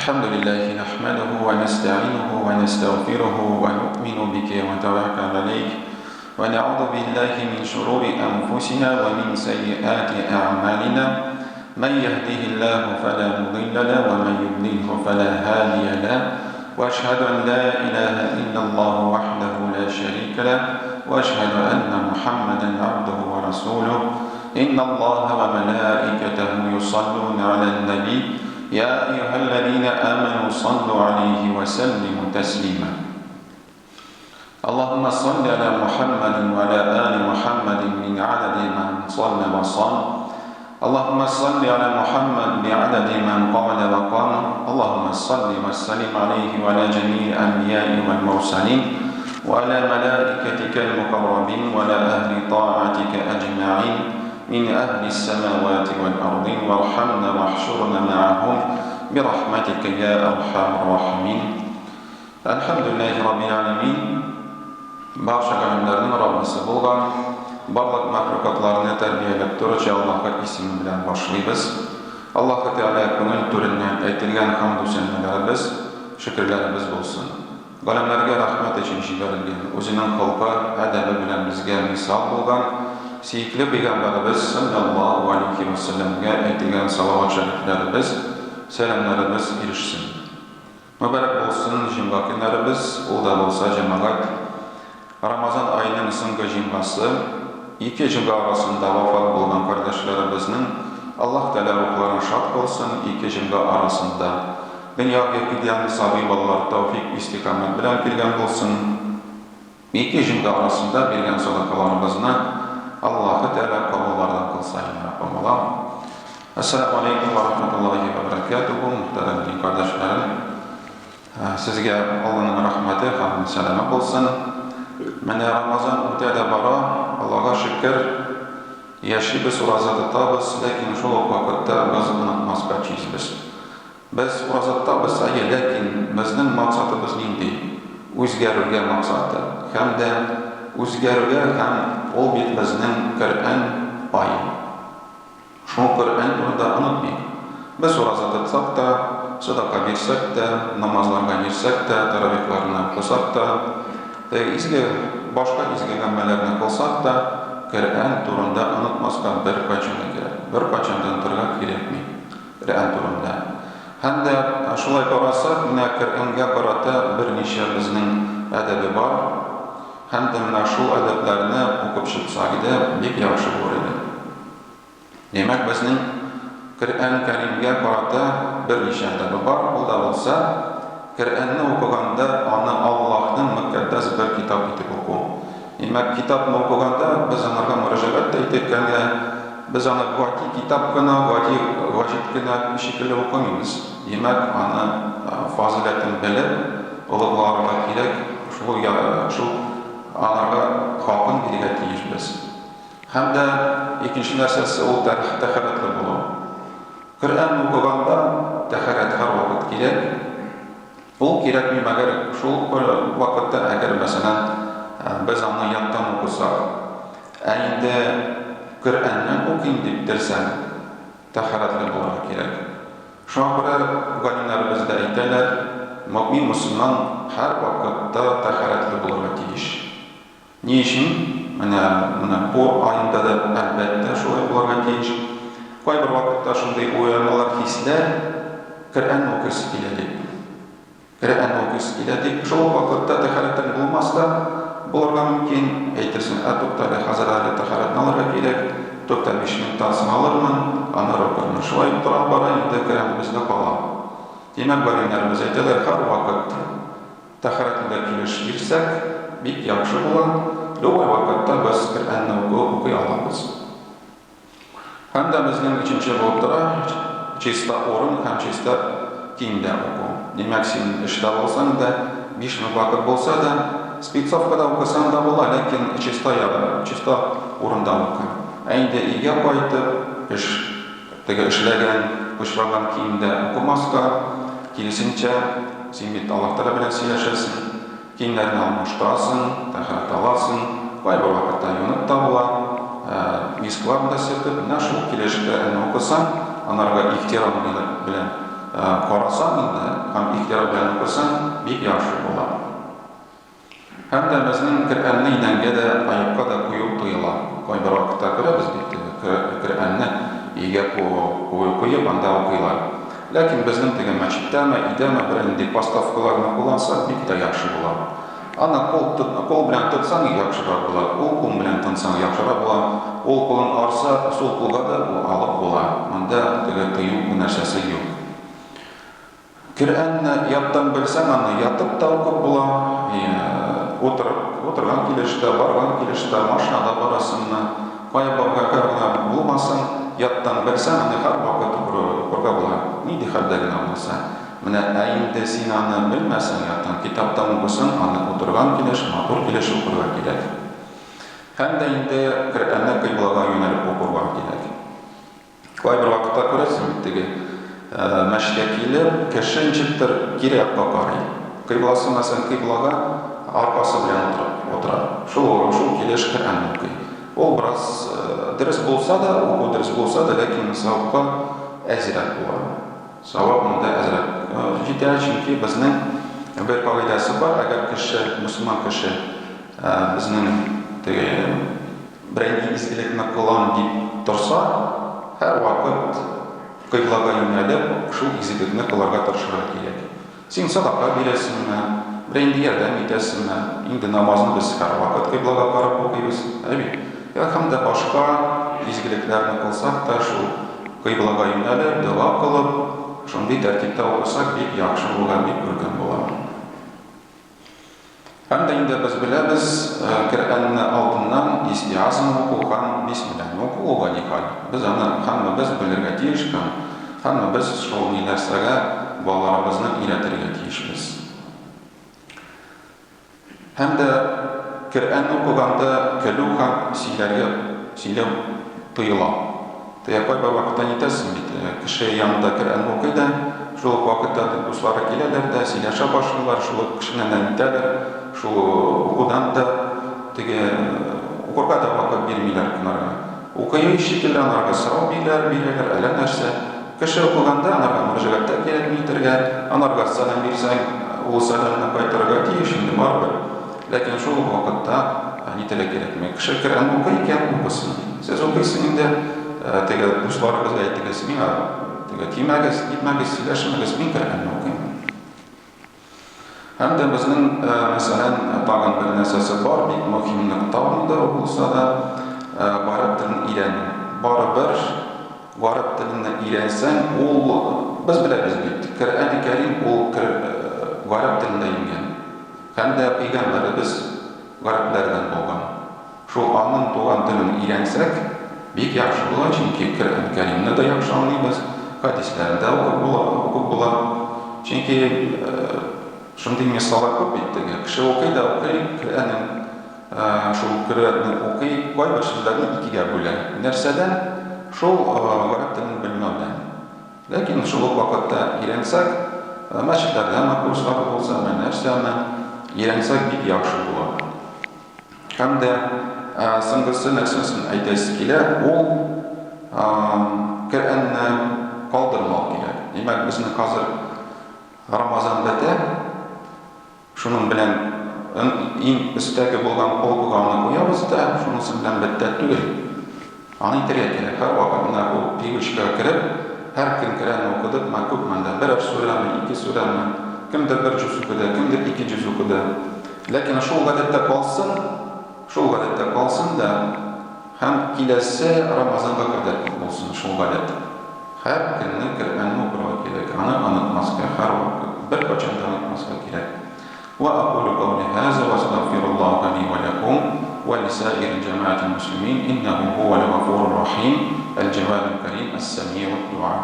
الحمد لله نحمده ونستعينه ونستغفره ونؤمن بك ونتوكل عليك ونعوذ بالله من شرور أنفسنا ومن سيئات أعمالنا من يهده الله فلا مضل له ومن يضلله فلا هادي له وأشهد أن لا إله إلا الله وحده لا شريك له وأشهد أن محمدا عبده ورسوله إن الله وملائكته يصلون على النبي يا أيها الذين آمنوا صلوا عليه وسلموا تسليما اللهم صل على محمد وعلى آل محمد من عدد من صلى وصام اللهم صل على محمد بعدد من قال وقام اللهم صل وسلم عليه وعلى جميع الأنبياء والمرسلين وعلى ملائكتك المقربين وعلى أهل طاعتك أجمعين من أهل السماوات والأرض وارحمنا واحشرنا معهم برحمتك يا أرحم الراحمين الحمد لله رب العالمين barcha alamlarning Robbisi bo'lgan barliq maxluqotlarni tarbiyalab turuvchi Allohga ismi bilan boshlaymiz. Allohga Taala ko'ngil to'lingan aytilgan hamd va sanolarimiz, shukrlarimiz bo'lsin. Go'lamlarga rahmat uchun yuborilgan, o'zining xalqi adabi bilan bizga misol bo'lgan Siyikli Peygamberimiz sallallahu aleyhi ve sellem'e aytilgan salavat şeriflerimiz, selamlarımız erişsin. Mübarek olsun jimba günlerimiz, o da olsa cemaat. Ramazan ayının so'nggi jimbası, iki jimba arasında vafat olan kardeşlerimizin Allah Teala ruhlarına şad olsun, iki jimba arasında dünyaya gidilen sabi ballar tevfik istikamet bilen bilgen olsun. İki jimba arasında bilgen sadakalarımızına Allah'ı Teala kabullardan kılsayın Rabbim Allah. Esselamu Aleyküm ve Rahmetullahi ve Berekatuhu. Muhterem kardeşlerim, sizge Allah'ın rahmeti, hamd selamı olsun. Mene Ramazan ötede bara, Allah'a şükür, yaşayıbız, urazattabız, lakin şu vakitte biz unutmaz kaçıyız. Biz urazattabız, lakin bizning maqsadimiz neydi? O'zgarishga maqsadi. Hamda o'zgarishga ham ol bizning Qur'on oyi. Shu Qur'on turida unutmaylik. Biz urazat etsak da, sadaqa bersek de, namazlarga bersek de, taravihlarni qilsak da, boshqa izgi amallarni qilsak da, Qur'on turida unutmasga bir qachondan turga kerakmi? Qur'on turida. Hamda shulay qarasak, mana Qur'onga qarata bir necha bizning adabi bor. Hamda mana shu adablarni o'qib chiqsak edi, bek yaxshi bo'ladi. Demak, bizning Qur'on Karimga qarata bir necha adabi bor. Bu da bo'lsa, Qur'onni o'qiganda uni Allohning muqaddas bir kitob etib o'qu. Demak, kitobni o'qiganda biz ularga murojaat etganda biz uni vaqti kitobgina, vaqtgina shekilli o'qimaymiz. Demak, uni fazilatini bilib, ulug'larga kerak, shu onlarga haqin berga tegishmiz. Hamda ikkinchi narsasi u tahoratli bo'lish. Qur'on o'qiganda tahorat har vaqt kerak. Bu kerakmi, magar shu vaqtda agar masalan biz uni yoddan o'qisak, endi Qur'onni o'qing deb tursan, tahoratli bo'lish kerak. Shoira go'limlarimiz aytadilar, mu'min musulmon har vaqtda tahoratli bo'lishi kerak. Ne için? Mana bu ayında da albatta shunday bo'lishi kerak. Qo'y bir vaqtda shunday o'ylanmalar hislar Qur'on o'qisa keladi. Qur'on o'qisa keladi. Shu vaqtda tahoratli bo'lmasa, bularga mumkin aytirsin, to'xtali hazratli tahoratni olishga kerak. To'xtab 5 minutdan olarman, ana o'qirman. Shunday turib boraydi, Qur'on bizda qoladi. Demak, go'limlarimiz aytadilar, har vaqt tahoratli kelish bersak, bek yaxshi bo'ladi. Do'y vaqtda biz Qur'onni o'qiy olamiz. Hamda bizning uchinchi bo'lib turadi, chista o'rin ham chista kiyimda o'qi. Demak, sen ishda bo'lsang da, 5 minut vaqt bo'lsa da, spetsovkada o'qisang da bo'ladi, lekin chista o'rinda o'qi. Endi uyga qaytib, ishlagan, qo'shilgan kiyimda o'qimasga, kelisincha sen Alloh taolo bilan siylashasan. Kiyimlerini almashtirasan, tahorat olasan, bir vaqtda yunib tabla, misklarni da silkib, shu kelishda o'qisan, onlarga ehtirom bilan карасаң инде һәм ихтирам белән укысаң, бик яхшы була. Һәм дә безнең Коръәнне идәнгә дә, аякка да кую тыела. Кайбер вакытта күрәбез бит, Коръәнне өйгә куеп анда укыйлар. Ләкин безнең теге мәчеттәме, өйдәме бер инде поставкаларны куллансак, бик тә яхшы була. Аны кул белән тотсаң яхшырак була, ул кул белән тотсаң яхшырак була, ул кулын арса, сул кулга да алып була. Монда теге тыю нәрсәсе юк. Коръәнне яттан белсәң, аны ятып та укып була, отырган килештә, барган килештә, машинада барасыңны, кая барган булмасын, яттан белсәң, аны һәр вакыт укырга була. Нинди хәлдә генә булса. Менә инде син аны белмәсәң, яттан китаптан укысаң, аны отырган килеш, матур килеш укырга кирәк. Һәм дә инде Коръәнне кыйблага юнәлеп укырга кирәк. Кайбер вакытта күрәсең, теге мәчеткә килеп, кеше ничектер кире якка карый. Кыйбласы мәсәлән кыйблага аркасы белән утыра. Шул килеш Коръәнне укый. Ул бераз дөрес булса да, уку дөрес булса да, ләкин савапка әзрәк була. Савап монда әзрәк җитә, чөнки безнең бер кагыйдәсе бар, әгәр кеше, мөселман кеше безнең теге берәй изгелекне кылам дип торса, һәр вакыт кыйблага юнәлеп, шул изгелекне кылырга тырышырга кирәк. Син садака бирәсеңме, берәй ярдәм итәсеңме, инде намазны без һәр вакыт кыйблага карап укыйбыз, әби. Һәм дә башка изгелекләрне кылсак та, шул кыйблага юнәлеп, дуа кылып, шундый тәртиптә укысак, бик яхшы була, бик күргән була. Һәм дә инде без беләбез, Коръәнне алдыннан истиазаны уку һәм бисмиллаһи укуга никаль. Без аны һәммәбез белергә тиеш, һәммәбез шул нәрсәгә балаларыбызны өйрәтергә тиешбез. Һәм дә Коръәнне укыганда көлү һәм сөйләү тыела. Кайбер вакытта нитәсең бит, кеше янында Коръәнне укый да, шул вакытта дуслары киләләр дә, сөйләшә башлыйлар, шул кешенән итәләр, шул укудан да теге укырга да вакыт бирмиләр кунарга. Укый шикелле анарга сорау бирәләр, әллә нәрсә. Кеше укыганда анарга мөрәҗәгатьтә кирәк итәргә, анарга сәлам бирсәң, ул сәламны кайтарырга тиеш инде барыбер. Ләкин шул вакытта нитәргә кирәкми. Кеше Коръәнне укый икән, укысын. Сез укыйсың инде, теге дусларыгызга әйтегез, миңа теге тимәгез, итмәгез, сөйләшмәгез, мин Коръәнне укыйм. Һәм дә безнең мәсәлән тагын бер нәрсәсе бар, бик мөһим нокта да булса да, гарәп телен өйрәнү. Барыбер гарәп теленне өйрәнсәң, ул без беләбез бит, Коръән Кәрим ул гарәп телендә ингән. Һәм дә пәйгамбәребез гарәпләрдән булган. Шул аның туган телен өйрәнсәк, бик яхшы була, чөнки Коръән Кәримне дә яхшы аңлыйбыз, хәдисләрне дә укып була. Чөнки шундый мисаллар күп бит, кеше укый да укый, шул Коръәнне укый, кайбер сүзләрне икегә бүлә. Нәрсәдән? Шул гарәп телен белмәүдән. Ләкин шул вакытта өйрәнсәк, мәчетләрдә курслар булса, нәрсәме, өйрәнсәк бик яхшы була. Һәм дә соңгысы нәрсәсен әйтәсе килә, ул Коръәнне калдырмау кирәк. Димәк, безнең хәзер Рамазан бетә, шуның белән иң өстәге булган полкыга аны куябыз да, шунысы белән бетә түгел. Аны итәргә кирәк. Һәр вакыт менә бу привычкага кереп, һәр көн Коръәнне укыдык, күпмәндә бер сүрәме, ике сүрәме, кемдер бер җүз укыды, кемдер ике җүз укыды. Ләкин шул гадәттә калсын да, һәм киләсе Рамазанга кадәр булсын шул гадәт. Һәр көнне Коръәнне укырга кирәк, аны онытмаска, һәр вакыт, бер качан да онытмаска кирәк. وأقول قولي هذا وأستغفر الله لي ولكم ولسائر جماعة المسلمين إنه هو الغفور الرحيم الجواد الكريم السميع الدعاء.